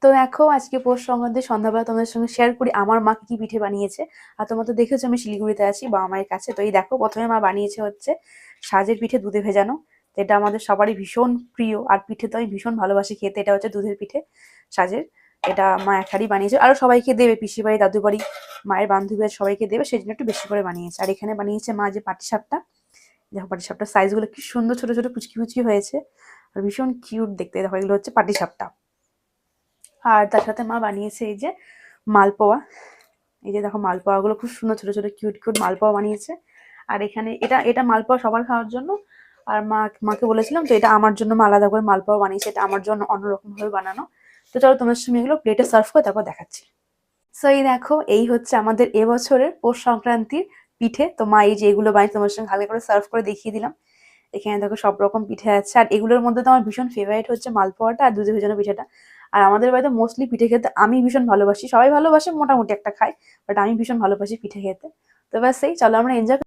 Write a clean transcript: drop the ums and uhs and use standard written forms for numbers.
তো দেখো আজকে পৌষ সংক্রান্তির সন্ধ্যাবেলা তোমাদের সঙ্গে শেয়ার করি আমার মা কি পিঠে বানিয়েছে। আর তোমরা তো দেখেছো আমি শিলিগুড়িতে আছি বাবা মায়ের কাছে। তো এই দেখো প্রথমে মা বানিয়েছে হচ্ছে সাজের পিঠে দুধে ভেজানো, যেটা আমাদের সবারই ভীষণ প্রিয়। আর পিঠে তো আমি ভীষণ ভালোবাসি খেতে। এটা হচ্ছে দুধের পিঠে সাজের। এটা মা এক হাঁড়ি বানিয়েছে, আরো সবাইকে দেবে, পিসি বাড়ি, দাদু বাড়ি, মায়ের বান্ধবী সবাইকে দেবে, সেই জন্য একটু বেশি করে বানিয়েছে। আর এখানে বানিয়েছে মা যে পাটিসাপটা। দেখো পাটিসাপটার সাইজগুলো কি সুন্দর, ছোট ছোট কুচকি কুচকি হয়েছে আর ভীষণ কিউট দেখতে। দেখো এগুলো হচ্ছে পাটিসাপটা। আর তার সাথে মা বানিয়েছে এই যে মালপোয়া। এই যে দেখো মালপোয়াগুলো খুব সুন্দর, ছোট ছোট কিউট কিউট মালপোয়া বানিয়েছে। আর এখানে এটা এটা মালপোয়া সবার খাওয়ার জন্য। আর মাকে বলেছিলাম তো এটা আমার জন্য মা আলাদা করে মালপোয়া বানিয়েছে, এটা আমার জন্য অন্যরকম ভাবে বানানো। তো চলো তোমার সঙ্গে এগুলো প্লেটে সার্ভ করে তারপর দেখাচ্ছি। সো এই দেখো এই হচ্ছে আমাদের এবছরের পৌষ সংক্রান্তির পিঠে। তো মা এই যে এগুলো বানিয়ে তোমার সঙ্গে হালকা করে সার্ভ করে দেখিয়ে দিলাম। এখানে দেখো সব রকম পিঠে আছে। আর এগুলোর মধ্যে তো আমার ভীষণ ফেভারিট হচ্ছে মালপোয়াটা আর দুধে ভেজানো পিঠাটা। আর আমাদের বাড়িতে মোস্টলি পিঠে খেতে আমি ভীষণ ভালোবাসি, সবাই ভালোবাসে মোটামুটি একটা খায়, বাট আমি ভীষণ ভালোবাসি পিঠে খেতে। তো ব্যাস এই চলো আমরা এনজয়